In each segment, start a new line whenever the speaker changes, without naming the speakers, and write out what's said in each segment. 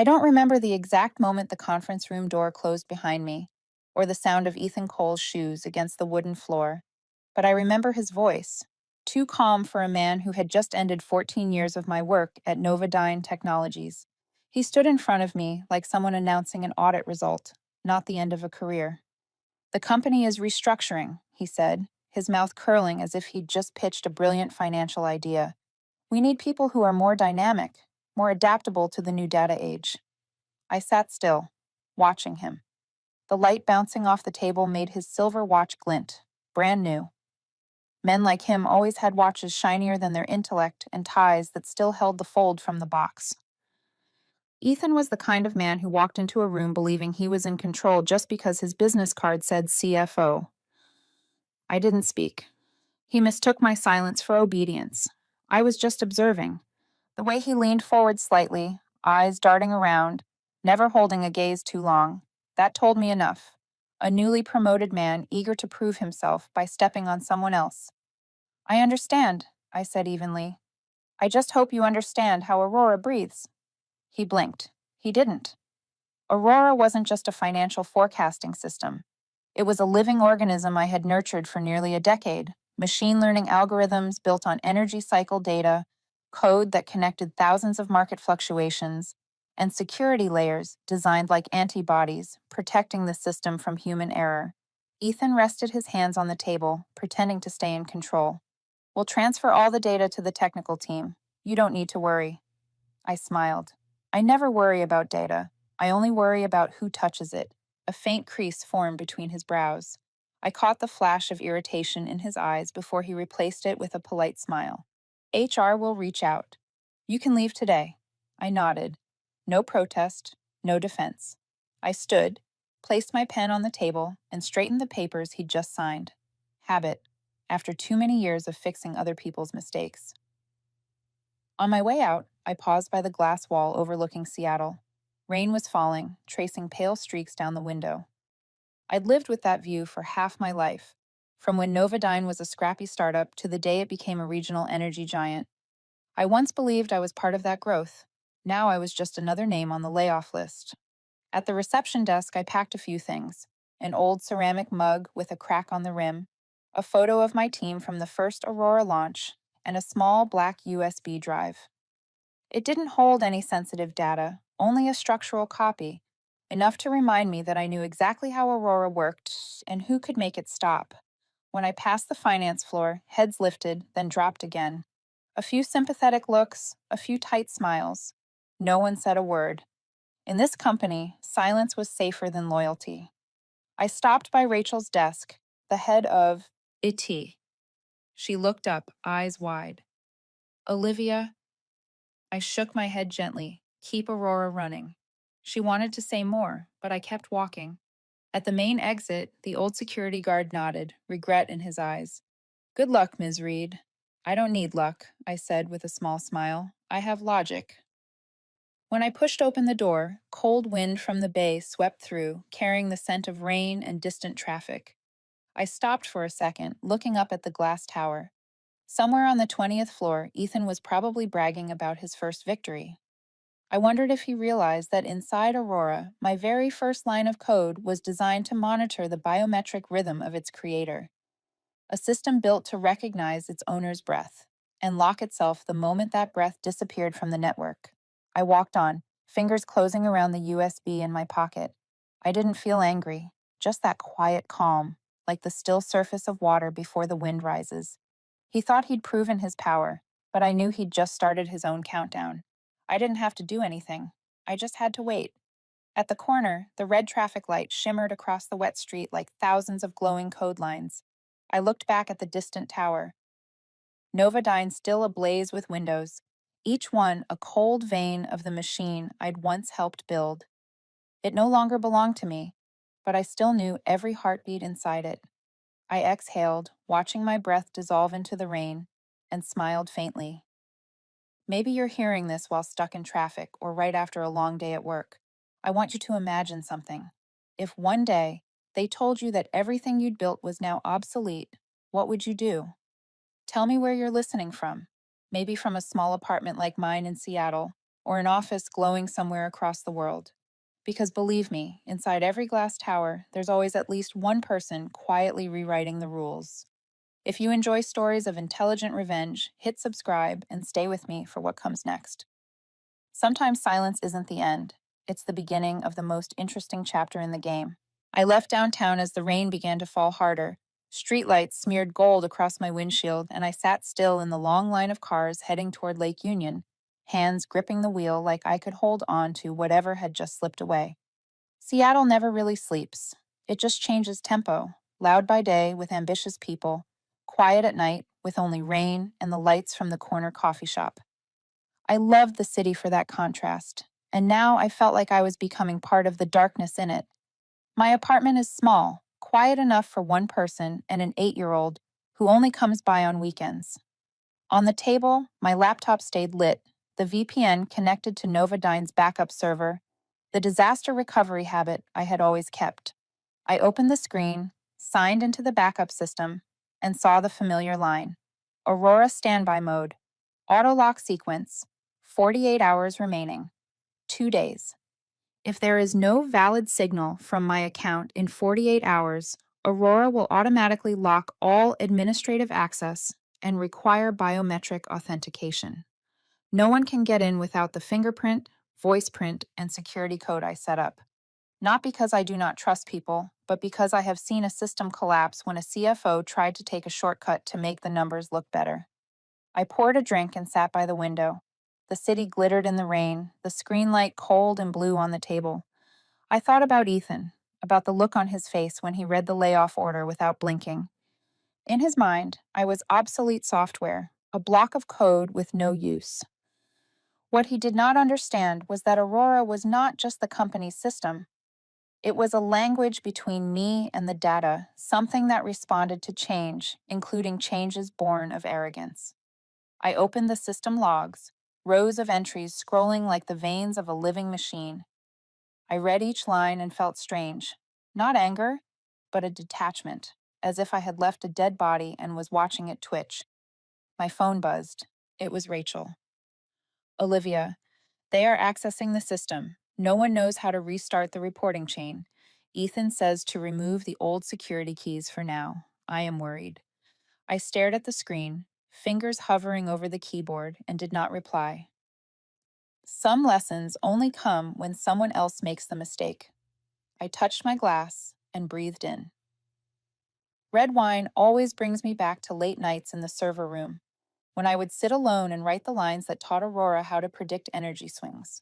I don't remember the exact moment the conference room door closed behind me, or the sound of Ethan Cole's shoes against the wooden floor, but I remember his voice, too calm for a man who had just ended 14 years of my work at Novodyne Technologies. He stood in front of me like someone announcing an audit result, not the end of a career. The company is restructuring, he said, his mouth curling as if he'd just pitched a brilliant financial idea. We need people who are more dynamic, more adaptable to the new data age. I sat still, watching him. The light bouncing off the table made his silver watch glint, brand new. Men like him always had watches shinier than their intellect and ties that still held the fold from the box. Ethan was the kind of man who walked into a room believing he was in control just because his business card said CFO. I didn't speak. He mistook my silence for obedience. I was just observing. The way he leaned forward slightly, eyes darting around, never holding a gaze too long, that told me enough. A newly promoted man eager to prove himself by stepping on someone else. I understand, I said evenly. I just hope you understand how Aurora breathes. He blinked. He didn't. Aurora wasn't just a financial forecasting system. It was a living organism I had nurtured for nearly a decade. Machine learning algorithms built on energy cycle data, code that connected thousands of market fluctuations, and security layers designed like antibodies, protecting the system from human error. Ethan rested his hands on the table, pretending to stay in control. We'll transfer all the data to the technical team. You don't need to worry. I smiled. I never worry about data. I only worry about who touches it. A faint crease formed between his brows. I caught the flash of irritation in his eyes before he replaced it with a polite smile. HR will reach out. You can leave today. I nodded. No protest, no defense. I stood, placed my pen on the table, and straightened the papers he'd just signed. Habit, after too many years of fixing other people's mistakes. On my way out, I paused by the glass wall overlooking Seattle. Rain was falling, tracing pale streaks down the window. I'd lived with that view for half my life, from when Novodyne was a scrappy startup to the day it became a regional energy giant. I once believed I was part of that growth. Now I was just another name on the layoff list. At the reception desk, I packed a few things: an old ceramic mug with a crack on the rim, a photo of my team from the first Aurora launch, and a small black USB drive. It didn't hold any sensitive data, only a structural copy, enough to remind me that I knew exactly how Aurora worked and who could make it stop. When I passed the finance floor, heads lifted, then dropped again. A few sympathetic looks, a few tight smiles. No one said a word. In this company, silence was safer than loyalty. I stopped by Rachel's desk, the head of IT. She looked up, eyes wide. Olivia, I shook my head gently. Keep Aurora running. She wanted to say more, but I kept walking. At the main exit, the old security guard nodded, regret in his eyes. Good luck, Ms. Reed. I don't need luck, I said with a small smile. I have logic. When I pushed open the door, cold wind from the bay swept through, carrying the scent of rain and distant traffic. I stopped for a second, looking up at the glass tower. Somewhere on the 20th floor, Ethan was probably bragging about his first victory. I wondered if he realized that inside Aurora, my very first line of code was designed to monitor the biometric rhythm of its creator, a system built to recognize its owner's breath and lock itself the moment that breath disappeared from the network. I walked on, fingers closing around the USB in my pocket. I didn't feel angry, just that quiet calm, like the still surface of water before the wind rises. He thought he'd proven his power, but I knew he'd just started his own countdown. I didn't have to do anything. I just had to wait. At the corner, the red traffic light shimmered across the wet street like thousands of glowing code lines. I looked back at the distant tower. Novodyne still ablaze with windows, each one a cold vein of the machine I'd once helped build. It no longer belonged to me, but I still knew every heartbeat inside it. I exhaled, watching my breath dissolve into the rain, and smiled faintly. Maybe you're hearing this while stuck in traffic or right after a long day at work. I want you to imagine something. If one day they told you that everything you'd built was now obsolete, what would you do? Tell me where you're listening from. Maybe from a small apartment like mine in Seattle, or an office glowing somewhere across the world. Because believe me, inside every glass tower, there's always at least one person quietly rewriting the rules. If you enjoy stories of intelligent revenge, hit subscribe and stay with me for what comes next. Sometimes silence isn't the end, it's the beginning of the most interesting chapter in the game. I left downtown as the rain began to fall harder. Streetlights smeared gold across my windshield, and I sat still in the long line of cars heading toward Lake Union, hands gripping the wheel like I could hold on to whatever had just slipped away. Seattle never really sleeps. It just changes tempo, loud by day with ambitious people, quiet at night with only rain and the lights from the corner coffee shop. I loved the city for that contrast, and now I felt like I was becoming part of the darkness in it. My apartment is small, quiet enough for one person and an 8-year-old who only comes by on weekends. On the table, my laptop stayed lit, the VPN connected to Novadine's backup server, the disaster recovery habit I had always kept. I opened the screen, signed into the backup system, and saw the familiar line. Aurora standby mode. Auto lock sequence. 48 hours remaining. 2 days. If there is no valid signal from my account in 48 hours, Aurora will automatically lock all administrative access and require biometric authentication. No one can get in without the fingerprint, voice print, and security code I set up. Not because I do not trust people, but because I have seen a system collapse when a CFO tried to take a shortcut to make the numbers look better. I poured a drink and sat by the window. The city glittered in the rain, the screen light cold and blue on the table. I thought about Ethan, about the look on his face when he read the layoff order without blinking. In his mind, I was obsolete software, a block of code with no use. What he did not understand was that Aurora was not just the company's system. It was a language between me and the data, something that responded to change, including changes born of arrogance. I opened the system logs, rows of entries scrolling like the veins of a living machine. I read each line and felt strange. Not anger, but a detachment, as if I had left a dead body and was watching it twitch. My phone buzzed. It was Rachel. Olivia, they are accessing the system. No one knows how to restart the reporting chain. Ethan says to remove the old security keys for now. I am worried. I stared at the screen, fingers hovering over the keyboard, and did not reply. Some lessons only come when someone else makes the mistake. I touched my glass and breathed in. Red wine always brings me back to late nights in the server room, when I would sit alone and write the lines that taught Aurora how to predict energy swings.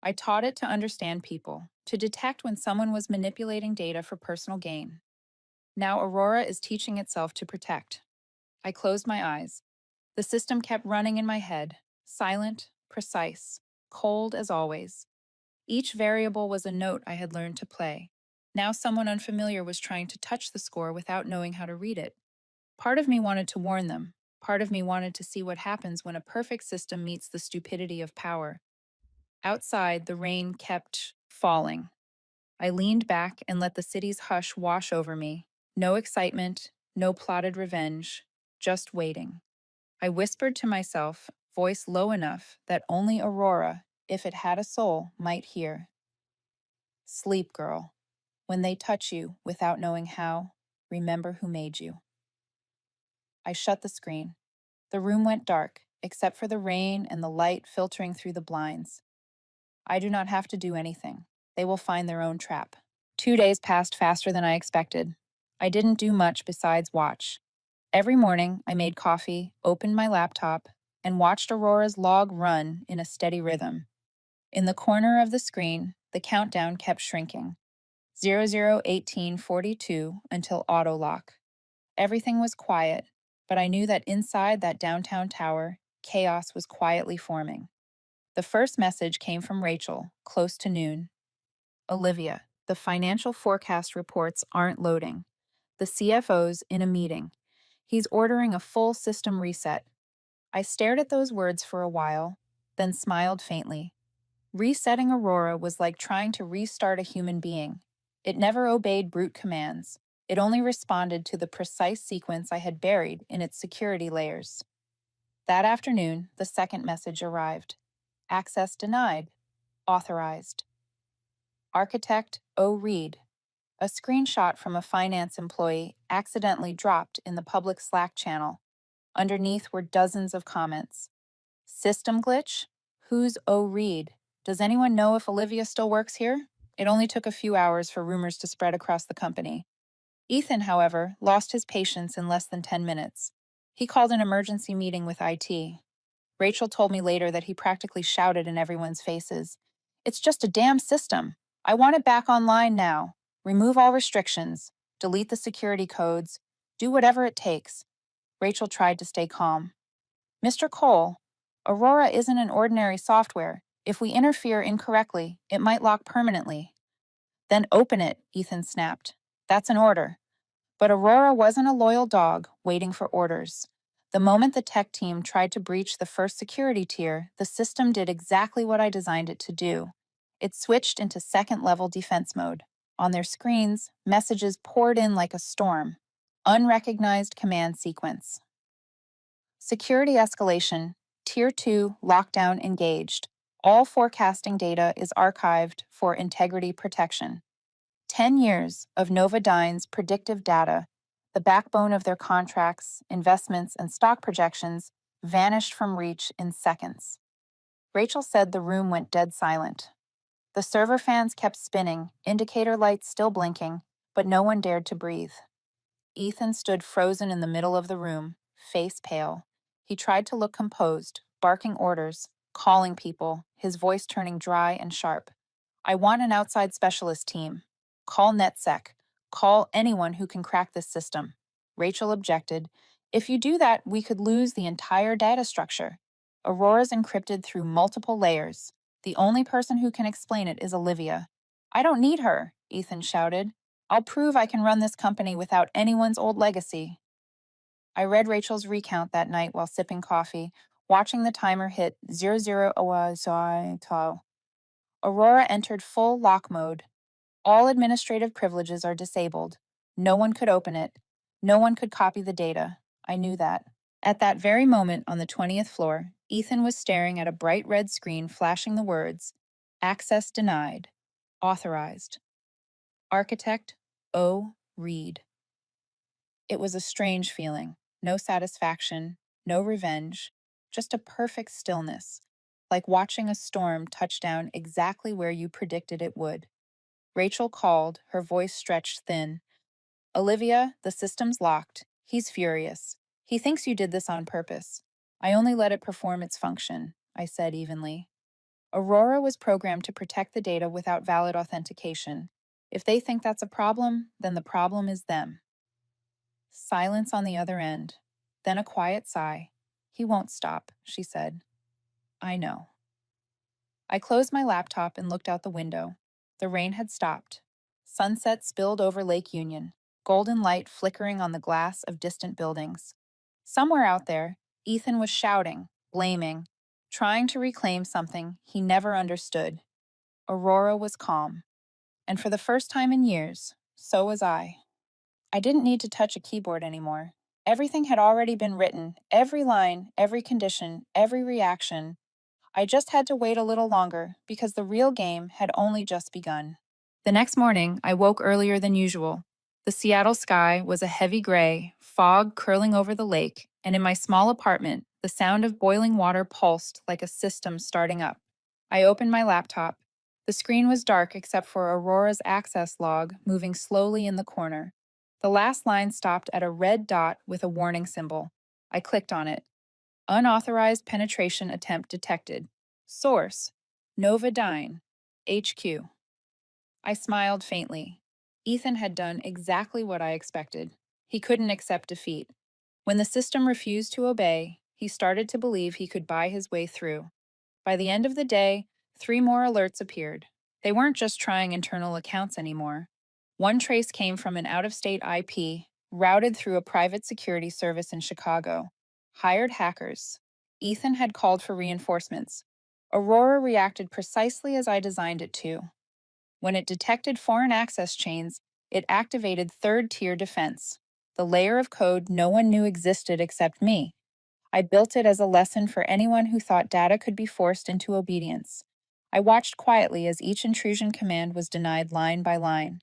I taught it to understand people, to detect when someone was manipulating data for personal gain. Now Aurora is teaching itself to protect. I closed my eyes. The system kept running in my head, silent, precise, cold as always. Each variable was a note I had learned to play. Now someone unfamiliar was trying to touch the score without knowing how to read it. Part of me wanted to warn them. Part of me wanted to see what happens when a perfect system meets the stupidity of power. Outside, the rain kept falling. I leaned back and let the city's hush wash over me. No excitement, no plotted revenge, just waiting. I whispered to myself, voice low enough that only Aurora, if it had a soul, might hear. Sleep, girl. When they touch you without knowing how, remember who made you. I shut the screen. The room went dark, except for the rain and the light filtering through the blinds. I do not have to do anything. They will find their own trap. 2 days passed faster than I expected. I didn't do much besides watch. Every morning, I made coffee, opened my laptop, and watched Aurora's log run in a steady rhythm. In the corner of the screen, the countdown kept shrinking. 001842 until auto lock. Everything was quiet, but I knew that inside that downtown tower, chaos was quietly forming. The first message came from Rachel, close to noon. Olivia, the financial forecast reports aren't loading. The CFO's in a meeting. He's ordering a full system reset. I stared at those words for a while, then smiled faintly. Resetting Aurora was like trying to restart a human being. It never obeyed brute commands. It only responded to the precise sequence I had buried in its security layers. That afternoon, the second message arrived. Access denied. Authorized. Architect O. Reed. A screenshot from a finance employee accidentally dropped in the public Slack channel. Underneath were dozens of comments. System glitch? Who's O. Reed? Does anyone know if Olivia still works here? It only took a few hours for rumors to spread across the company. Ethan, however, lost his patience in less than 10 minutes. He called an emergency meeting with IT. Rachel told me later that he practically shouted in everyone's faces. It's just a damn system. I want it back online now. Remove all restrictions. Delete the security codes. Do whatever it takes. Rachel tried to stay calm. Mr. Cole, Aurora isn't an ordinary software. If we interfere incorrectly, it might lock permanently. Then open it, Ethan snapped. That's an order. But Aurora wasn't a loyal dog waiting for orders. The moment the tech team tried to breach the first security tier, the system did exactly what I designed it to do. It switched into second-level defense mode. On their screens, messages poured in like a storm. Unrecognized command sequence. Security escalation. Tier 2 lockdown engaged. All forecasting data is archived for integrity protection. 10 years of Novadine's predictive data, the backbone of their contracts, investments, and stock projections, vanished from reach in seconds. Rachel said the room went dead silent. The server fans kept spinning, indicator lights still blinking, but no one dared to breathe. Ethan stood frozen in the middle of the room, face pale. He tried to look composed, barking orders, calling people, his voice turning dry and sharp. I want an outside specialist team. Call NetSec. Call anyone who can crack this system. Rachel objected. If you do that, we could lose the entire data structure. Aurora's encrypted through multiple layers. The only person who can explain it is Olivia. I don't need her, Ethan shouted. I'll prove I can run this company without anyone's old legacy. I read Rachel's recount that night while sipping coffee, watching the timer hit 00 hours. Aurora entered full lock mode. All administrative privileges are disabled. No one could open it. No one could copy the data. I knew that. At that very moment on the 20th floor, Ethan was staring at a bright red screen flashing the words, Access denied. Authorized. Architect O. Reed. It was a strange feeling. No satisfaction, no revenge, just a perfect stillness, like watching a storm touch down exactly where you predicted it would. Rachel called, her voice stretched thin. Olivia, the system's locked. He's furious. He thinks you did this on purpose. I only let it perform its function, I said evenly. Aurora was programmed to protect the data without valid authentication. If they think that's a problem, then the problem is them. Silence on the other end. Then a quiet sigh. He won't stop, she said. I know. I closed my laptop and looked out the window. The rain had stopped. Sunset spilled over Lake Union, golden light flickering on the glass of distant buildings. Somewhere out there, Ethan was shouting, blaming, trying to reclaim something he never understood. Aurora was calm. And for the first time in years, so was I. I didn't need to touch a keyboard anymore. Everything had already been written, every line, every condition, every reaction. I just had to wait a little longer because the real game had only just begun. The next morning, I woke earlier than usual. The Seattle sky was a heavy gray, fog curling over the lake, and in my small apartment, the sound of boiling water pulsed like a system starting up. I opened my laptop. The screen was dark except for Aurora's access log moving slowly in the corner. The last line stopped at a red dot with a warning symbol. I clicked on it. Unauthorized penetration attempt detected. Source: Novadine, HQ. I smiled faintly. Ethan had done exactly what I expected. He couldn't accept defeat. When the system refused to obey, he started to believe he could buy his way through. By the end of the day, 3 more alerts appeared. They weren't just trying internal accounts anymore. One trace came from an out-of-state IP, routed through a private security service in Chicago. Hired hackers. Ethan had called for reinforcements. Aurora reacted precisely as I designed it to. When it detected foreign access chains, it activated third-tier defense, the layer of code no one knew existed except me. I built it as a lesson for anyone who thought data could be forced into obedience. I watched quietly as each intrusion command was denied line by line.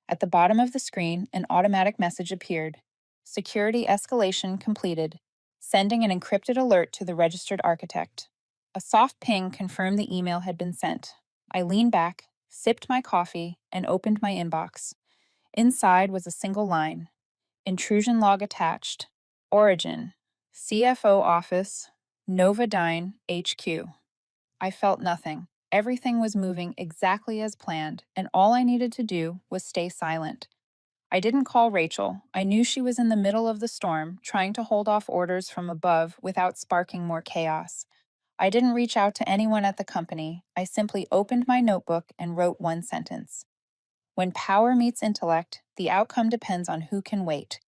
At the bottom of the screen, an automatic message appeared. Security escalation completed, sending an encrypted alert to the registered architect. A soft ping confirmed the email had been sent. I leaned back, sipped my coffee, and opened my inbox. Inside was a single line: intrusion log attached. Origin: CFO office, Novodyne HQ. I felt nothing. Everything was moving exactly as planned, and all I needed to do was stay silent. I didn't call Rachel. I knew she was in the middle of the storm, trying to hold off orders from above without sparking more chaos. I didn't reach out to anyone at the company. I simply opened my notebook and wrote one sentence: when power meets intellect, the outcome depends on who can wait.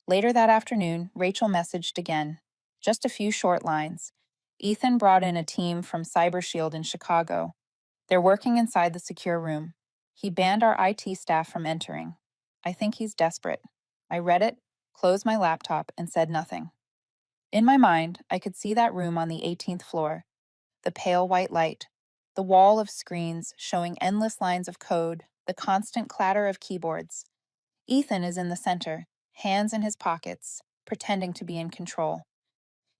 Later that afternoon, Rachel messaged again. Just a few short lines. Ethan brought in a team from CyberShield in Chicago. They're working inside the secure room. He banned our IT staff from entering. I think he's desperate. I read it, closed my laptop, and said nothing. In my mind, I could see that room on the 18th floor, the pale white light, the wall of screens showing endless lines of code, the constant clatter of keyboards. Ethan is in the center, hands in his pockets, pretending to be in control.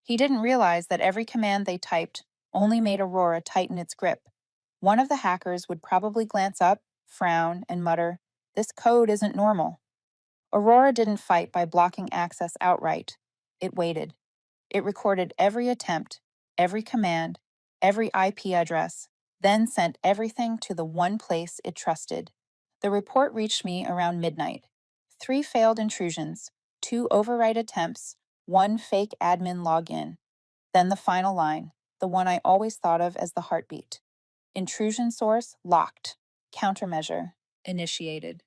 He didn't realize that every command they typed only made Aurora tighten its grip. One of the hackers would probably glance up, frown, and mutter, "This code isn't normal." Aurora didn't fight by blocking access outright. It waited. It recorded every attempt, every command, every IP address, then sent everything to the one place it trusted. The report reached me around midnight. 3 failed intrusions, 2 override attempts, 1 fake admin login. Then the final line, the one I always thought of as the heartbeat. Intrusion source locked. Countermeasure initiated.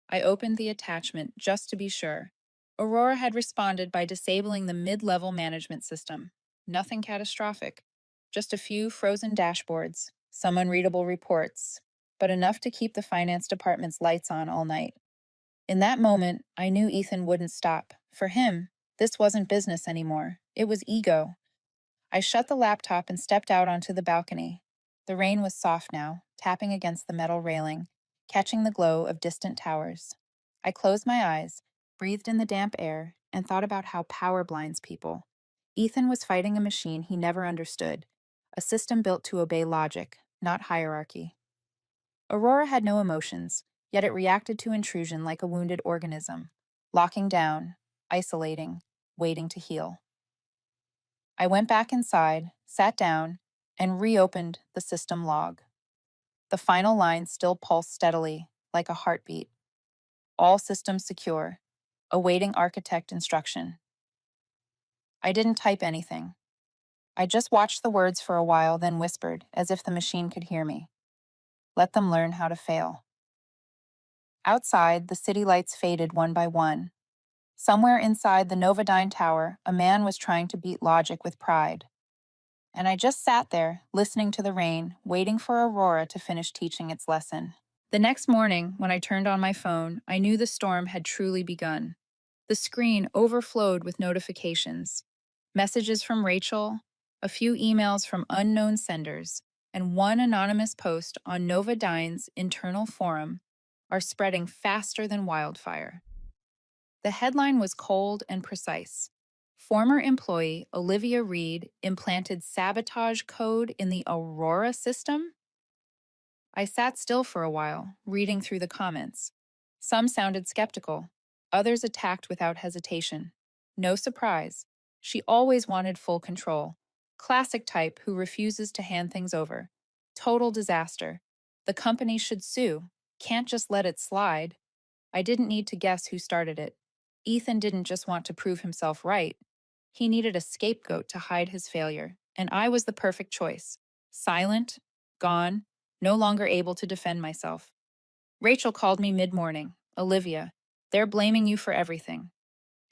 I opened the attachment just to be sure. Aurora had responded by disabling the mid-level management system. Nothing catastrophic. Just a few frozen dashboards, some unreadable reports, but enough to keep the finance department's lights on all night. In that moment, I knew Ethan wouldn't stop. For him, this wasn't business anymore. It was ego. I shut the laptop and stepped out onto the balcony. The rain was soft now, tapping against the metal railing, catching the glow of distant towers. I closed my eyes, breathed in the damp air, and thought about how power blinds people. Ethan was fighting a machine he never understood, a system built to obey logic, not hierarchy. Aurora had no emotions, yet it reacted to intrusion like a wounded organism, locking down, isolating, waiting to heal. I went back inside, sat down, and reopened the system log. The final line still pulsed steadily, like a heartbeat. All systems secure, awaiting architect instruction. I didn't type anything. I just watched the words for a while, then whispered, as if the machine could hear me. Let them learn how to fail. Outside, the city lights faded one by one. Somewhere inside the Novodyne Tower, a man was trying to beat logic with pride. And I just sat there, listening to the rain, waiting for Aurora to finish teaching its lesson. The next morning, when I turned on my phone, I knew the storm had truly begun. The screen overflowed with notifications: messages from Rachel, a few emails from unknown senders, and one anonymous post on Novodyne's internal forum are spreading faster than wildfire. The headline was cold and precise. Former employee Olivia Reed implanted sabotage code in the Aurora system? I sat still for a while, reading through the comments. Some sounded skeptical, others attacked without hesitation. No surprise. She always wanted full control. Classic type who refuses to hand things over. Total disaster. The company should sue. Can't just let it slide. I didn't need to guess who started it. Ethan didn't just want to prove himself right. He needed a scapegoat to hide his failure, and I was the perfect choice. Silent, gone, no longer able to defend myself. Rachel called me mid-morning. Olivia, they're blaming you for everything.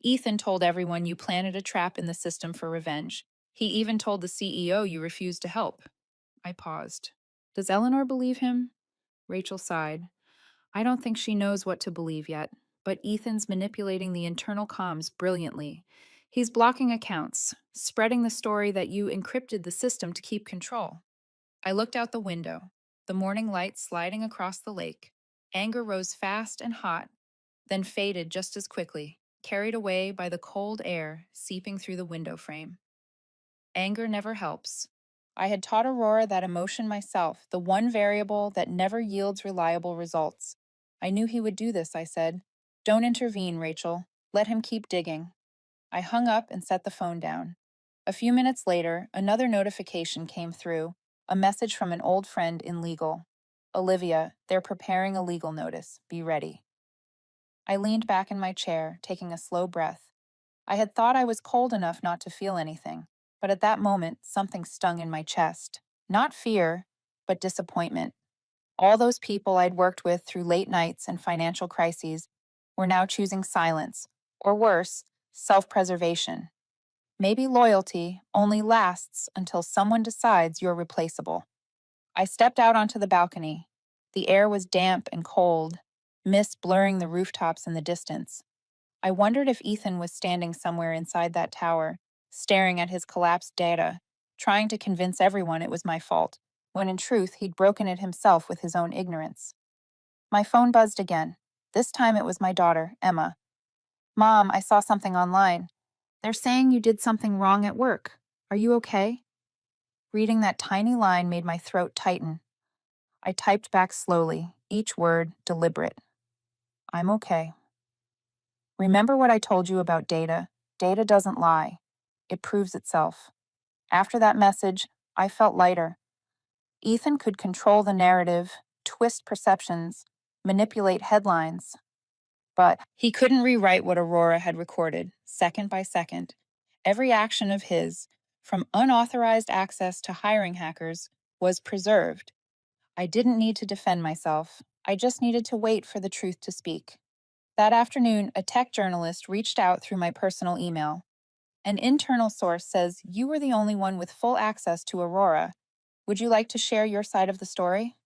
Ethan told everyone you planted a trap in the system for revenge. He even told the CEO you refused to help. I paused. Does Eleanor believe him? Rachel sighed. I don't think she knows what to believe yet, but Ethan's manipulating the internal comms brilliantly. He's blocking accounts, spreading the story that you encrypted the system to keep control. I looked out the window, the morning light sliding across the lake. Anger rose fast and hot, then faded just as quickly, carried away by the cold air seeping through the window frame. Anger never helps. I had taught Aurora that emotion myself, the one variable that never yields reliable results. I knew he would do this, I said. Don't intervene, Rachel. Let him keep digging. I hung up and set the phone down. A few minutes later, another notification came through, a message from an old friend in legal. Olivia, they're preparing a legal notice. Be ready. I leaned back in my chair, taking a slow breath. I had thought I was cold enough not to feel anything, but at that moment, something stung in my chest. Not fear, but disappointment. All those people I'd worked with through late nights and financial crises were now choosing silence, or worse, self-preservation. Maybe loyalty only lasts until someone decides you're replaceable. I stepped out onto the balcony. The air was damp and cold, mist blurring the rooftops in the distance. I wondered if Ethan was standing somewhere inside that tower, staring at his collapsed data, trying to convince everyone it was my fault, when in truth he'd broken it himself with his own ignorance. My phone buzzed again. This time it was my daughter, Emma. Mom, I saw something online. They're saying you did something wrong at work. Are you okay? Reading that tiny line made my throat tighten. I typed back slowly, each word deliberate. I'm okay. Remember what I told you about data? Data doesn't lie. It proves itself. After that message, I felt lighter. Ethan could control the narrative, twist perceptions, manipulate headlines, but he couldn't rewrite what Aurora had recorded, second by second. Every action of his, from unauthorized access to hiring hackers, was preserved. I didn't need to defend myself. I just needed to wait for the truth to speak. That afternoon, a tech journalist reached out through my personal email. An internal source says you were the only one with full access to Aurora. Would you like to share your side of the story?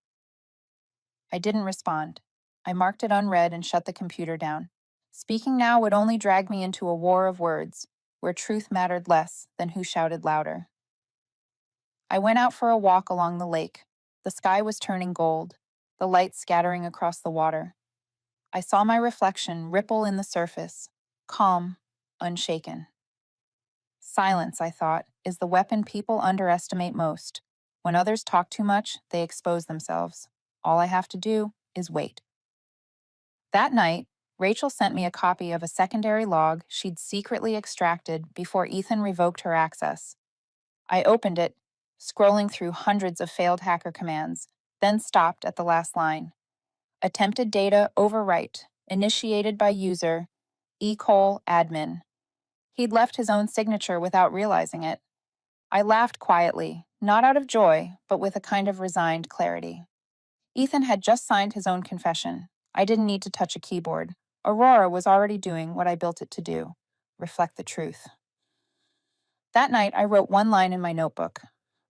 I didn't respond. I marked it unread and shut the computer down. Speaking now would only drag me into a war of words, where truth mattered less than who shouted louder. I went out for a walk along the lake. The sky was turning gold, the light scattering across the water. I saw my reflection ripple in the surface, calm, unshaken. Silence, I thought, is the weapon people underestimate most. When others talk too much, they expose themselves. All I have to do is wait. That night, Rachel sent me a copy of a secondary log she'd secretly extracted before Ethan revoked her access. I opened it, scrolling through hundreds of failed hacker commands, then stopped at the last line. Attempted data overwrite, initiated by user, admin. He'd left his own signature without realizing it. I laughed quietly, not out of joy, but with a kind of resigned clarity. Ethan had just signed his own confession. I didn't need to touch a keyboard. Aurora was already doing what I built it to do, reflect the truth. That night, I wrote one line in my notebook.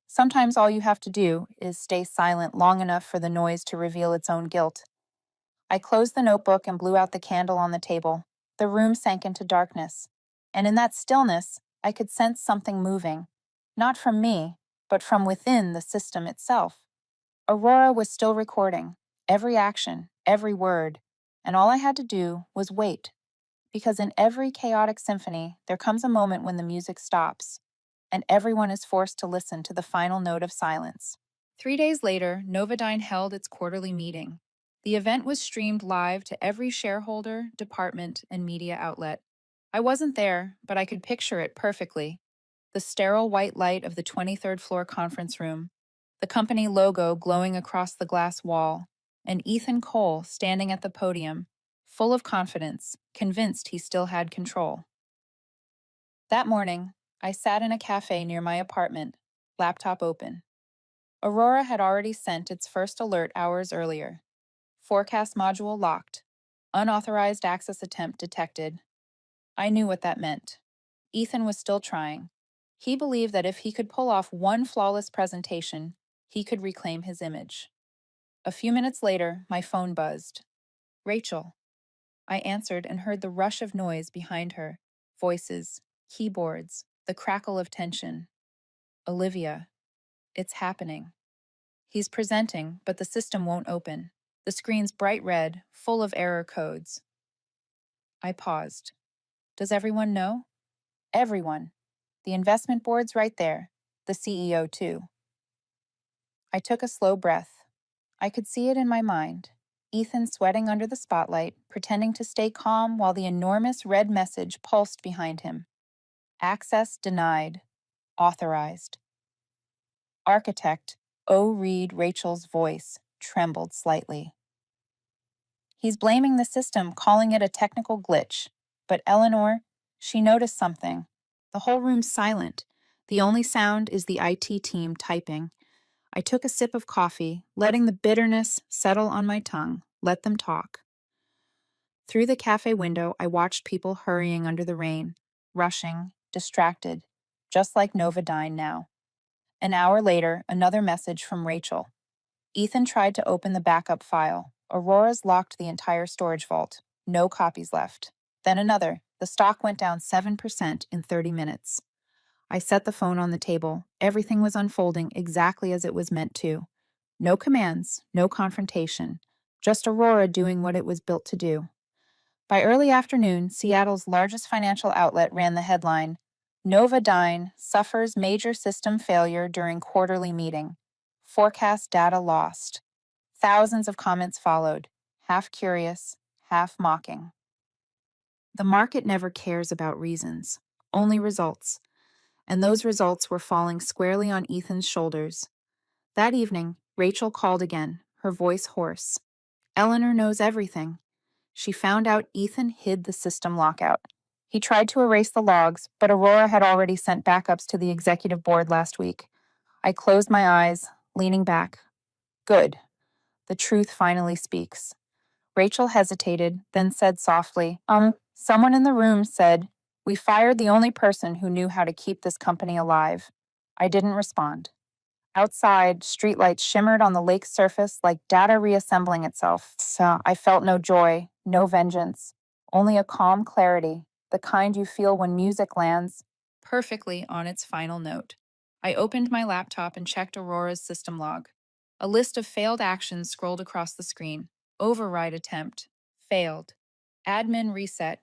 Sometimes all you have to do is stay silent long enough for the noise to reveal its own guilt. I closed the notebook and blew out the candle on the table. The room sank into darkness. And in that stillness, I could sense something moving. Not from me, but from within the system itself. Aurora was still recording, every action, every word, and all I had to do was wait. Because in every chaotic symphony, there comes a moment when the music stops, and everyone is forced to listen to the final note of silence. 3 days later, Novodyne held its quarterly meeting. The event was streamed live to every shareholder, department, and media outlet. I wasn't there, but I could picture it perfectly. The sterile white light of the 23rd floor conference room, the company logo glowing across the glass wall, and Ethan Cole standing at the podium, full of confidence, convinced he still had control. That morning, I sat in a cafe near my apartment, laptop open. Aurora had already sent its first alert hours earlier. Forecast module locked. Unauthorized access attempt detected. I knew what that meant. Ethan was still trying. He believed that if he could pull off one flawless presentation, he could reclaim his image. A few minutes later, my phone buzzed. Rachel. I answered and heard the rush of noise behind her. Voices. Keyboards, the crackle of tension. Olivia, it's happening. He's presenting, but the system won't open. The screen's bright red, full of error codes. I paused. Does everyone know? Everyone. The investment board's right there. The CEO, too. I took a slow breath. I could see it in my mind. Ethan sweating under the spotlight, pretending to stay calm while the enormous red message pulsed behind him. Access denied. Authorized. Architect O. Reed Rachel's voice trembled slightly. He's blaming the system, calling it a technical glitch. But Eleanor, she noticed something. The whole room's silent. The only sound is the IT team typing. I took a sip of coffee, letting the bitterness settle on my tongue. Let them talk. Through the cafe window, I watched people hurrying under the rain, rushing, distracted, just like Novodyne now. An hour later, another message from Rachel. Ethan tried to open the backup file. Aurora's locked the entire storage vault. No copies left. Then another. The stock went down 7% in 30 minutes. I set the phone on the table. Everything was unfolding exactly as it was meant to. No commands, no confrontation. Just Aurora doing what it was built to do. By early afternoon, Seattle's largest financial outlet ran the headline, Novodyne suffers major system failure during quarterly meeting. Forecast data lost. Thousands of comments followed, half curious, half mocking. The market never cares about reasons, only results. And those results were falling squarely on Ethan's shoulders. That evening, Rachel called again, her voice hoarse. Eleanor knows everything. She found out Ethan hid the system lockout. He tried to erase the logs, but Aurora had already sent backups to the executive board last week. I closed my eyes, leaning back. Good. The truth finally speaks. Rachel hesitated, then said softly, someone in the room said, we fired the only person who knew how to keep this company alive. I didn't respond. Outside, streetlights shimmered on the lake's surface like data reassembling itself. So I felt no joy, no vengeance, only a calm clarity, the kind you feel when music lands perfectly on its final note. I opened my laptop and checked Aurora's system log. A list of failed actions scrolled across the screen. Override attempt. Failed. Admin reset.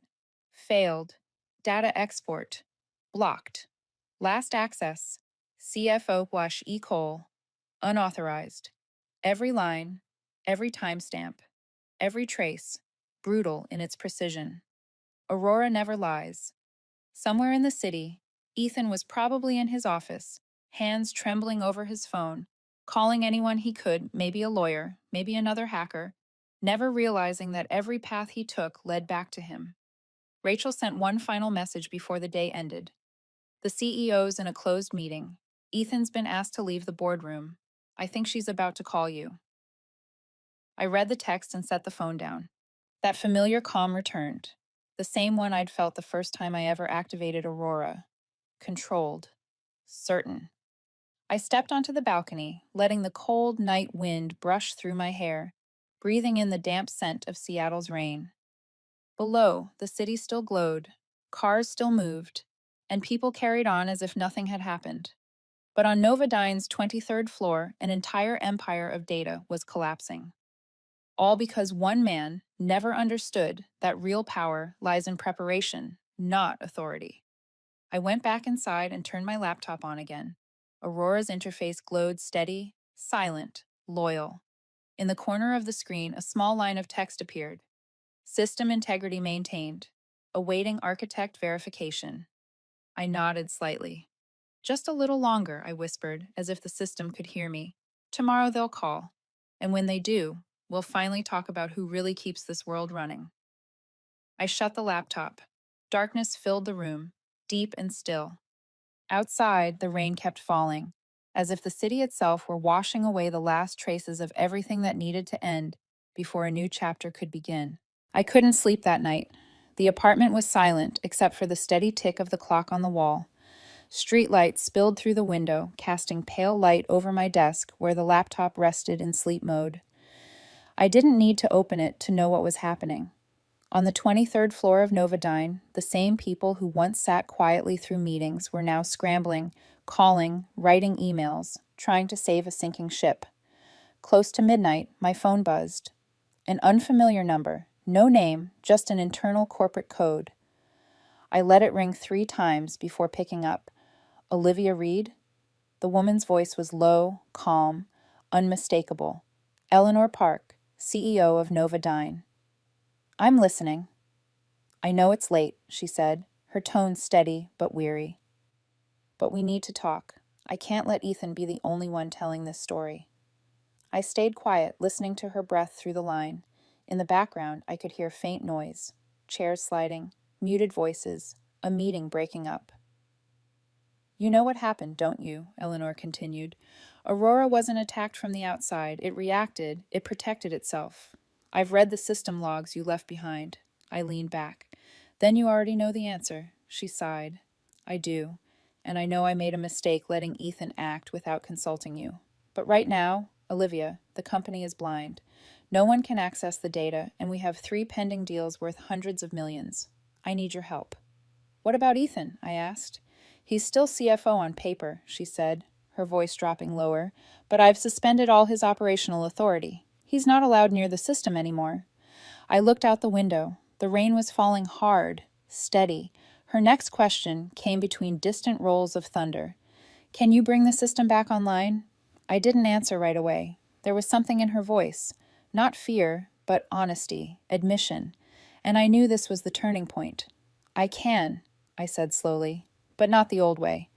Failed. Data export. Blocked. Last access. CFO Wash E. Cole. Unauthorized. Every line, every timestamp, every trace, brutal in its precision. Aurora never lies. Somewhere in the city, Ethan was probably in his office, hands trembling over his phone, calling anyone he could, maybe a lawyer, maybe another hacker, never realizing that every path he took led back to him. Rachel sent one final message before the day ended. The CEO's in a closed meeting. Ethan's been asked to leave the boardroom. I think she's about to call you. I read the text and set the phone down. That familiar calm returned. The same one I'd felt the first time I ever activated Aurora. Controlled. Certain. I stepped onto the balcony, letting the cold night wind brush through my hair, breathing in the damp scent of Seattle's rain. Below, the city still glowed, cars still moved, and people carried on as if nothing had happened. But on Novodyne's 23rd floor, an entire empire of data was collapsing. All because one man never understood that real power lies in preparation, not authority. I went back inside and turned my laptop on again. Aurora's interface glowed steady, silent, loyal. In the corner of the screen, a small line of text appeared. System integrity maintained. Awaiting architect verification. I nodded slightly. Just a little longer, I whispered, as if the system could hear me. Tomorrow they'll call. And when they do, we'll finally talk about who really keeps this world running. I shut the laptop. Darkness filled the room, deep and still. Outside, the rain kept falling, as if the city itself were washing away the last traces of everything that needed to end before a new chapter could begin. I couldn't sleep that night. The apartment was silent, except for the steady tick of the clock on the wall. Street light spilled through the window, casting pale light over my desk where the laptop rested in sleep mode. I didn't need to open it to know what was happening. On the 23rd floor of Novodyne, the same people who once sat quietly through meetings were now scrambling, calling, writing emails, trying to save a sinking ship. Close to midnight, my phone buzzed. An unfamiliar number, no name, just an internal corporate code. I let it ring 3 times before picking up. Olivia Reed? The woman's voice was low, calm, unmistakable. Eleanor Park, CEO of Novodyne. I'm listening. I know it's late, she said, her tone steady but weary. But we need to talk. I can't let Ethan be the only one telling this story. I stayed quiet, listening to her breath through the line. In the background, I could hear faint noise, chairs sliding, muted voices, a meeting breaking up. You know what happened, don't you? Eleanor continued. Aurora wasn't attacked from the outside. It reacted. It protected itself. I've read the system logs you left behind. I leaned back. Then you already know the answer. She sighed. I do. And I know I made a mistake letting Ethan act without consulting you. But right now, Olivia, the company is blind. No one can access the data, and we have 3 pending deals worth hundreds of millions. I need your help. What about Ethan? I asked. He's still CFO on paper, she said, her voice dropping lower, but I've suspended all his operational authority. He's not allowed near the system anymore. I looked out the window. The rain was falling hard, steady. Her next question came between distant rolls of thunder. Can you bring the system back online? I didn't answer right away. There was something in her voice. Not fear, but honesty, admission. And I knew this was the turning point. I can, I said slowly, but not the old way.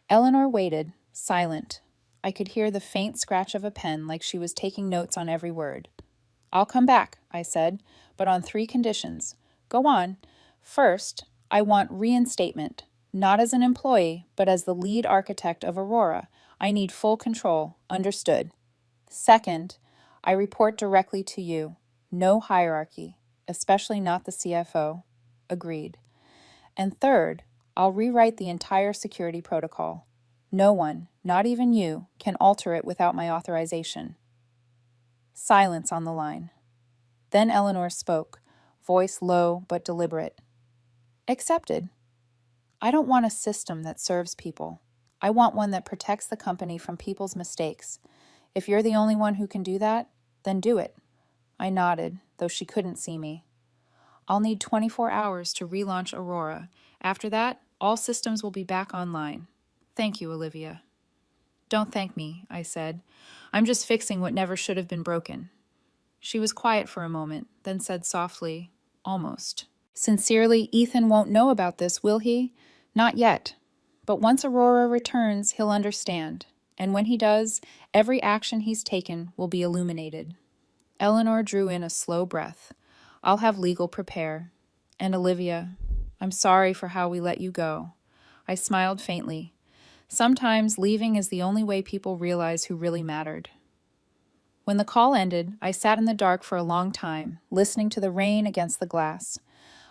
Eleanor waited, silent. I could hear the faint scratch of a pen like she was taking notes on every word. I'll come back, I said, but on 3 conditions. Go on. First, I want reinstatement, not as an employee, but as the lead architect of Aurora. I need full control. Understood. Second, I report directly to you. No hierarchy, especially not the CFO. Agreed. And third, I'll rewrite the entire security protocol. No one, not even you, can alter it without my authorization. Silence on the line. Then Eleanor spoke, voice low but deliberate. Accepted. I don't want a system that serves people. I want one that protects the company from people's mistakes. If you're the only one who can do that, then do it. I nodded, though she couldn't see me. I'll need 24 hours to relaunch Aurora. After that, all systems will be back online. Thank you, Olivia. Don't thank me, I said. I'm just fixing what never should have been broken. She was quiet for a moment, then said softly, almost. Sincerely, Ethan won't know about this, will he? Not yet. But once Aurora returns, he'll understand. And when he does, every action he's taken will be illuminated. Eleanor drew in a slow breath. I'll have legal prepare. And Olivia, I'm sorry for how we let you go. I smiled faintly. Sometimes leaving is the only way people realize who really mattered. When the call ended, I sat in the dark for a long time, listening to the rain against the glass.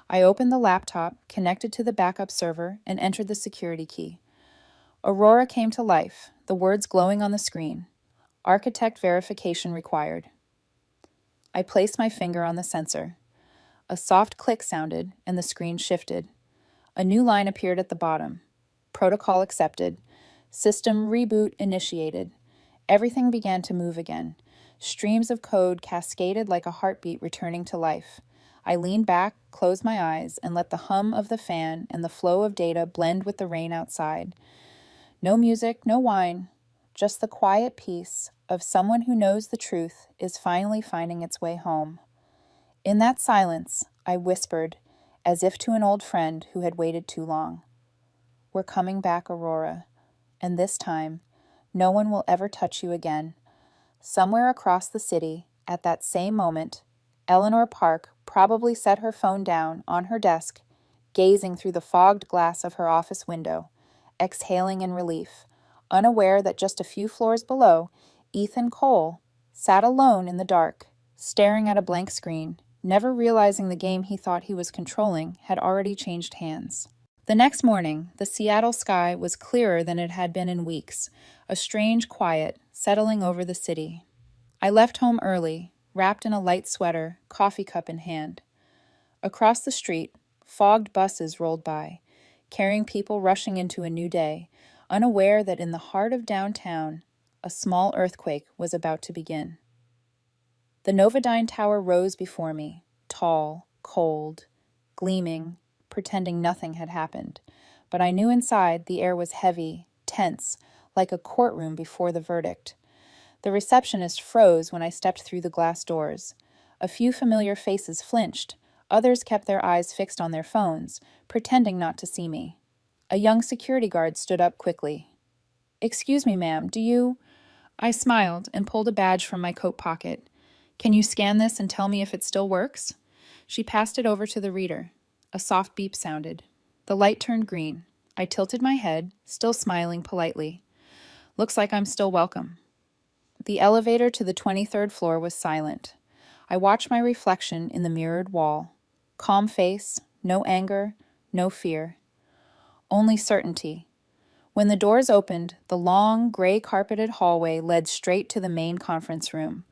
I opened the laptop, connected to the backup server, and entered the security key. Aurora came to life, the words glowing on the screen. Architect verification required. I placed my finger on the sensor. A soft click sounded, and the screen shifted. A new line appeared at the bottom. Protocol accepted. System reboot initiated. Everything began to move again. Streams of code cascaded like a heartbeat returning to life. I leaned back, closed my eyes, and let the hum of the fan and the flow of data blend with the rain outside. No music, no wine, just the quiet peace of someone who knows the truth is finally finding its way home. In that silence, I whispered, as if to an old friend who had waited too long. We're coming back, Aurora, and this time, no one will ever touch you again. Somewhere across the city, at that same moment, Eleanor Park probably set her phone down on her desk, gazing through the fogged glass of her office window, exhaling in relief, unaware that just a few floors below, Ethan Cole sat alone in the dark, staring at a blank screen, never realizing the game he thought he was controlling had already changed hands. The next morning, the Seattle sky was clearer than it had been in weeks, a strange quiet settling over the city. I left home early, wrapped in a light sweater, coffee cup in hand. Across the street, fogged buses rolled by, carrying people rushing into a new day, unaware that in the heart of downtown, a small earthquake was about to begin. The Novodyne Tower rose before me, tall, cold, gleaming, pretending nothing had happened. But I knew inside the air was heavy, tense, like a courtroom before the verdict. The receptionist froze when I stepped through the glass doors. A few familiar faces flinched. Others kept their eyes fixed on their phones, pretending not to see me. A young security guard stood up quickly. "Excuse me, ma'am, do you—" I smiled and pulled a badge from my coat pocket. "Can you scan this and tell me if it still works?" She passed it over to the reader. A soft beep sounded. The light turned green. I tilted my head, still smiling politely. "Looks like I'm still welcome." The elevator to the 23rd floor was silent. I watched my reflection in the mirrored wall. Calm face, no anger, no fear. Only certainty. When the doors opened, the long, gray-carpeted hallway led straight to the main conference room.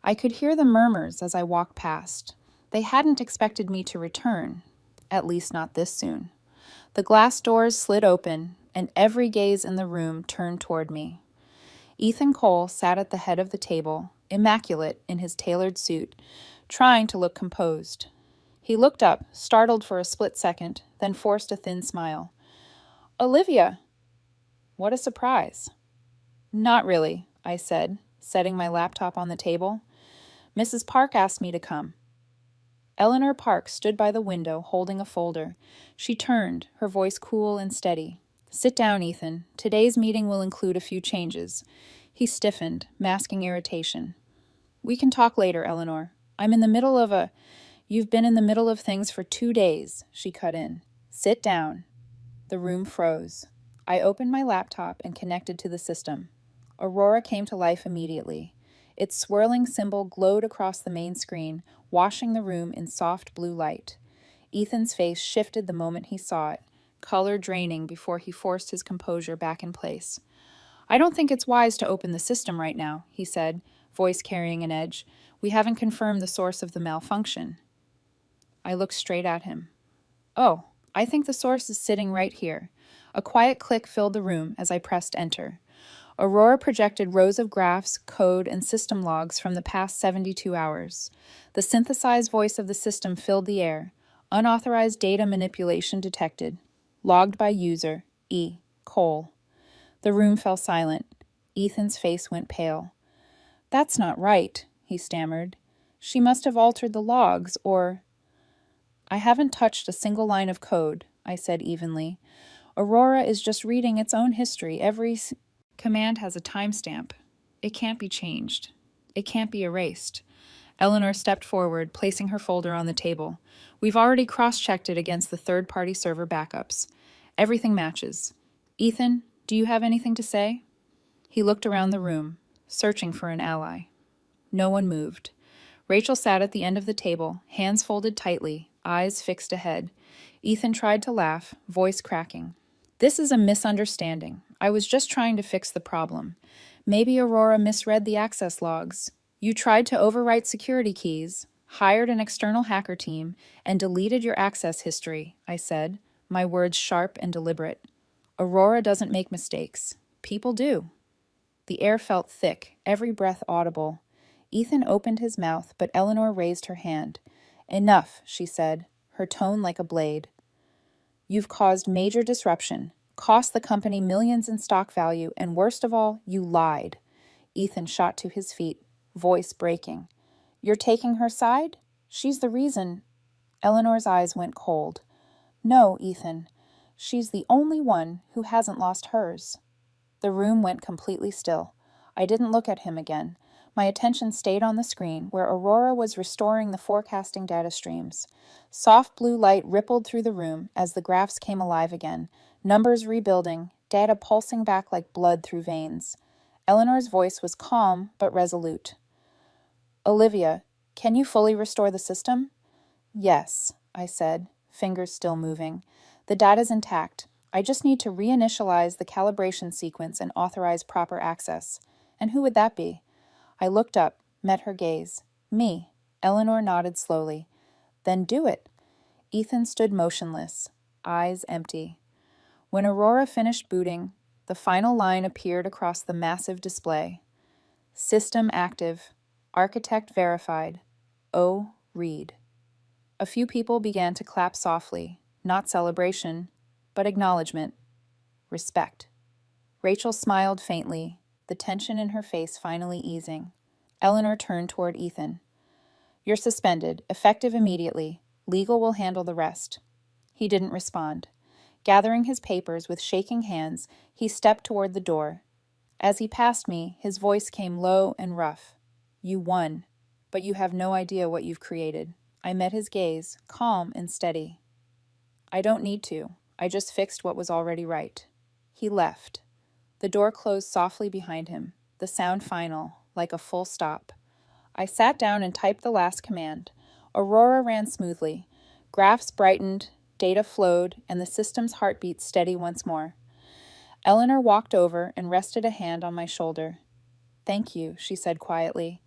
I could hear the murmurs as I walked past. They hadn't expected me to return, at least not this soon. The glass doors slid open, and every gaze in the room turned toward me. Ethan Cole sat at the head of the table, immaculate in his tailored suit, trying to look composed. He looked up, startled for a split second, then forced a thin smile. "Olivia!" What a surprise. "Not really," I said, setting my laptop on the table. "Mrs. Park asked me to come." Eleanor Park stood by the window, holding a folder. She turned, her voice cool and steady. "Sit down, Ethan. Today's meeting will include a few changes." He stiffened, masking irritation. "We can talk later, Eleanor. I'm in the middle of a—" "You've been in the middle of things for 2 days," she cut in. "Sit down." The room froze. I opened my laptop and connected to the system. Aurora came to life immediately. Its swirling symbol glowed across the main screen, washing the room in soft blue light. Ethan's face shifted the moment he saw it, color draining before he forced his composure back in place. "I don't think it's wise to open the system right now," he said, voice carrying an edge. "We haven't confirmed the source of the malfunction." I looked straight at him. "Oh, I think the source is sitting right here." A quiet click filled the room as I pressed enter. Aurora projected rows of graphs, code, and system logs from the past 72 hours. The synthesized voice of the system filled the air. Unauthorized data manipulation detected. Logged by user, E. Cole. The room fell silent. Ethan's face went pale. "That's not right," he stammered. "She must have altered the logs, or—" "I haven't touched a single line of code," I said evenly. "Aurora is just reading its own history. Every command has a timestamp. It can't be changed. It can't be erased." Eleanor stepped forward, placing her folder on the table. "We've already cross-checked it against the third-party server backups. Everything matches. Ethan, do you have anything to say?" He looked around the room, searching for an ally. No one moved. Rachel sat at the end of the table, hands folded tightly, eyes fixed ahead. Ethan tried to laugh, voice cracking. "This is a misunderstanding. I was just trying to fix the problem. Maybe Aurora misread the access logs. You tried to overwrite security keys, hired an external hacker team, and deleted your access history," I said, my words sharp and deliberate. "Aurora doesn't make mistakes. People do." The air felt thick, every breath audible. Ethan opened his mouth, but Eleanor raised her hand. "Enough," she said, her tone like a blade. "You've caused major disruption, cost the company millions in stock value, and worst of all, you lied." Ethan shot to his feet, voice breaking. "You're taking her side? She's the reason—" Eleanor's eyes went cold. "No, Ethan. She's the only one who hasn't lost hers." The room went completely still. I didn't look at him again. My attention stayed on the screen, where Aurora was restoring the forecasting data streams. Soft blue light rippled through the room as the graphs came alive again, numbers rebuilding, data pulsing back like blood through veins. Eleanor's voice was calm but resolute. "Olivia, can you fully restore the system?" "Yes," I said, fingers still moving. "The data's intact. I just need to reinitialize the calibration sequence and authorize proper access." "And who would that be?" I looked up, met her gaze. "Me." Eleanor nodded slowly. "Then do it." Ethan stood motionless, eyes empty. When Aurora finished booting, the final line appeared across the massive display. System active. Architect verified. O. Reed. A few people began to clap softly, not celebration, but acknowledgement. Respect. Rachel smiled faintly, the tension in her face finally easing. Eleanor turned toward Ethan. You're suspended, effective immediately. Legal will handle the rest. He didn't respond. Gathering his papers with shaking hands, he stepped toward the door. As he passed me, his voice came low and rough. You won, but you have no idea what you've created. I met his gaze, calm and steady. I don't need to. I just fixed what was already right. He left. The door closed softly behind him, the sound final, like a full stop. I sat down and typed the last command. Aurora ran smoothly. Graphs brightened, data flowed, and the system's heartbeat steady once more. Eleanor walked over and rested a hand on my shoulder. Thank you, she said quietly.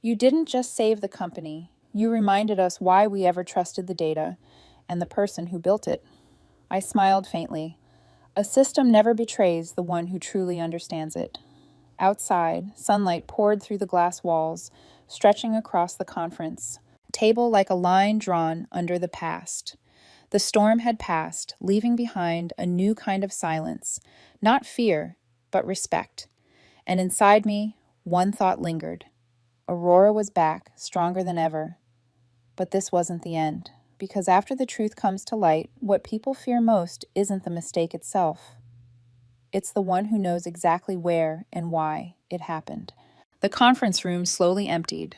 You didn't just save the company. You reminded us why we ever trusted the data and the person who built it. I smiled faintly. A system never betrays the one who truly understands it. Outside, sunlight poured through the glass walls, stretching across the conference table like a line drawn under the past. The storm had passed, leaving behind a new kind of silence, not fear, but respect. And inside me, one thought lingered. Aurora was back, stronger than ever. But this wasn't the end, because after the truth comes to light, what people fear most isn't the mistake itself. It's the one who knows exactly where and why it happened. The conference room slowly emptied.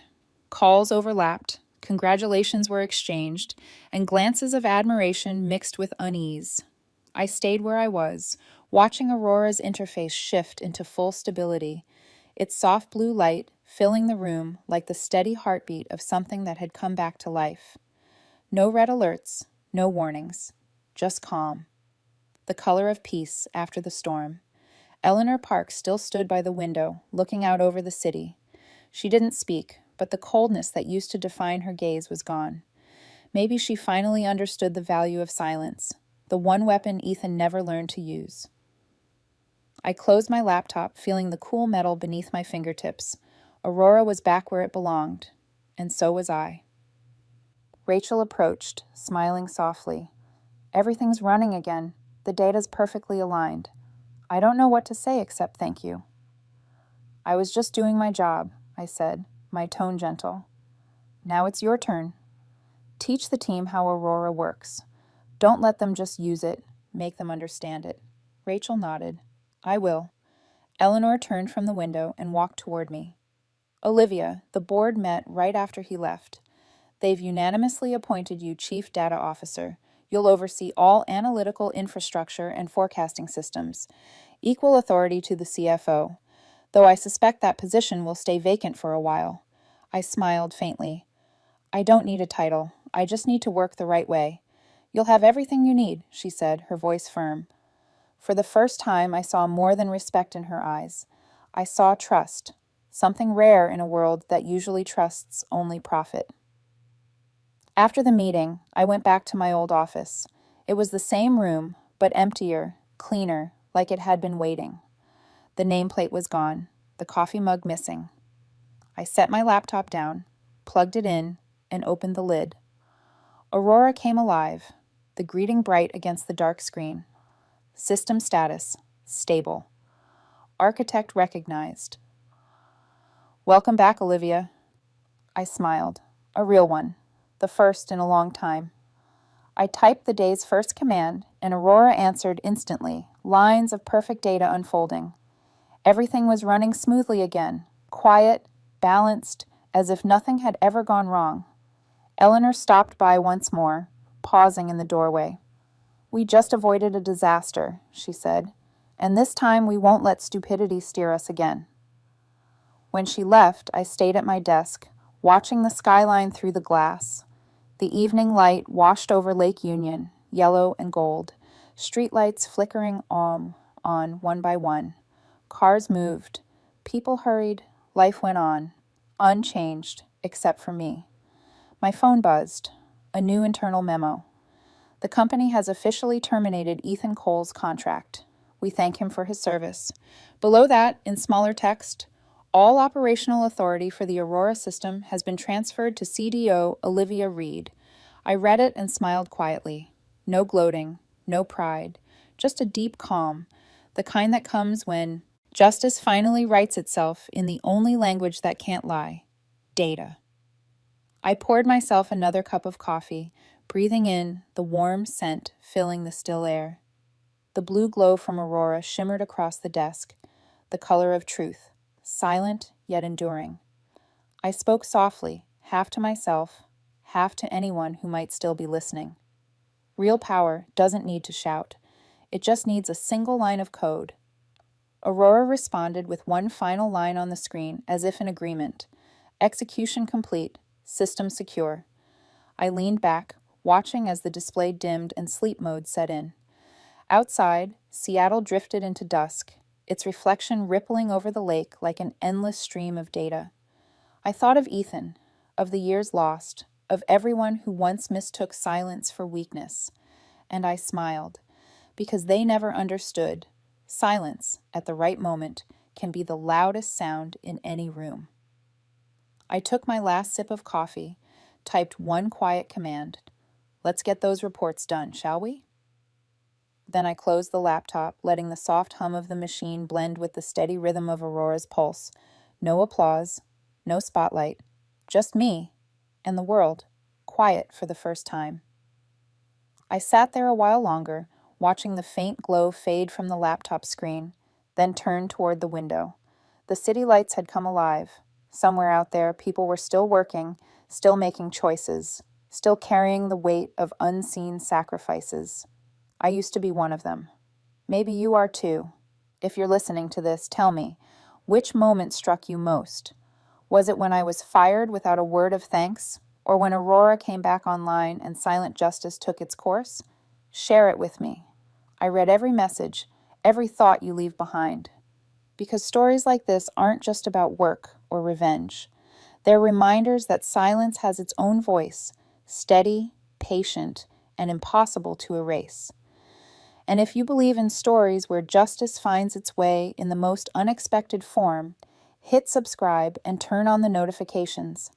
Calls overlapped, congratulations were exchanged, and glances of admiration mixed with unease. I stayed where I was, watching Aurora's interface shift into full stability, its soft blue light filling the room like the steady heartbeat of something that had come back to life. No red alerts, no warnings, just calm. The color of peace after the storm. Eleanor Park still stood by the window, looking out over the city. She didn't speak, but the coldness that used to define her gaze was gone. Maybe she finally understood the value of silence, the one weapon Ethan never learned to use. I closed my laptop, feeling the cool metal beneath my fingertips. Aurora was back where it belonged, and so was I. Rachel approached, smiling softly. Everything's running again. The data's perfectly aligned. I don't know what to say except thank you. I was just doing my job, I said, my tone gentle. Now it's your turn. Teach the team how Aurora works. Don't let them just use it. Make them understand it. Rachel nodded. I will. Eleanor turned from the window and walked toward me. Olivia, the board met right after he left. They've unanimously appointed you Chief Data Officer. You'll oversee all analytical infrastructure and forecasting systems. Equal authority to the CFO, though I suspect that position will stay vacant for a while. I smiled faintly. I don't need a title. I just need to work the right way. You'll have everything you need, she said, her voice firm. For the first time, I saw more than respect in her eyes. I saw trust, something rare in a world that usually trusts only profit. After the meeting, I went back to my old office. It was the same room, but emptier, cleaner, like it had been waiting. The nameplate was gone, the coffee mug missing. I set my laptop down, plugged it in, and opened the lid. Aurora came alive, the greeting bright against the dark screen. System status, stable. Architect recognized. Welcome back, Olivia. I smiled, a real one, the first in a long time. I typed the day's first command, and Aurora answered instantly, lines of perfect data unfolding. Everything was running smoothly again, quiet, balanced, as if nothing had ever gone wrong. Eleanor stopped by once more, pausing in the doorway. We just avoided a disaster, she said, and this time we won't let stupidity steer us again. When she left, I stayed at my desk, watching the skyline through the glass. The evening light washed over Lake Union, yellow and gold, streetlights flickering on one by one. Cars moved, people hurried, life went on, unchanged except for me. My phone buzzed, a new internal memo. The company has officially terminated Ethan Cole's contract. We thank him for his service. Below that, in smaller text, all operational authority for the Aurora system has been transferred to CDO Olivia Reed. I read it and smiled quietly. No gloating, no pride, just a deep calm, the kind that comes when justice finally writes itself in the only language that can't lie: data. I poured myself another cup of coffee, breathing in the warm scent filling the still air. The blue glow from Aurora shimmered across the desk, the color of truth, silent yet enduring. I spoke softly, half to myself, half to anyone who might still be listening. Real power doesn't need to shout. It just needs a single line of code. Aurora responded with one final line on the screen, as if in agreement. Execution complete. System secure. I leaned back, watching as the display dimmed and sleep mode set in. Outside, Seattle drifted into dusk, its reflection rippling over the lake like an endless stream of data. I thought of Ethan, of the years lost, of everyone who once mistook silence for weakness, and I smiled, because they never understood. Silence, at the right moment, can be the loudest sound in any room. I took my last sip of coffee, typed one quiet command. Let's get those reports done, shall we? Then I closed the laptop, letting the soft hum of the machine blend with the steady rhythm of Aurora's pulse. No applause, no spotlight, just me and the world, quiet for the first time. I sat there a while longer, watching the faint glow fade from the laptop screen, then turned toward the window. The city lights had come alive. Somewhere out there, people were still working, still making choices, still carrying the weight of unseen sacrifices. I used to be one of them. Maybe you are too. If you're listening to this, tell me, which moment struck you most? Was it when I was fired without a word of thanks? Or when Aurora came back online and silent justice took its course? Share it with me. I read every message, every thought you leave behind. Because stories like this aren't just about work or revenge. They're reminders that silence has its own voice, steady, patient, and impossible to erase. And if you believe in stories where justice finds its way in the most unexpected form, hit subscribe and turn on the notifications.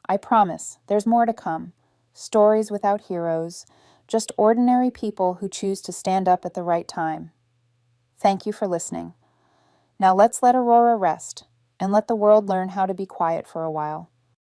I promise, there's more to come. Stories without heroes, just ordinary people who choose to stand up at the right time. Thank you for listening. Now let's let Aurora rest, and let the world learn how to be quiet for a while.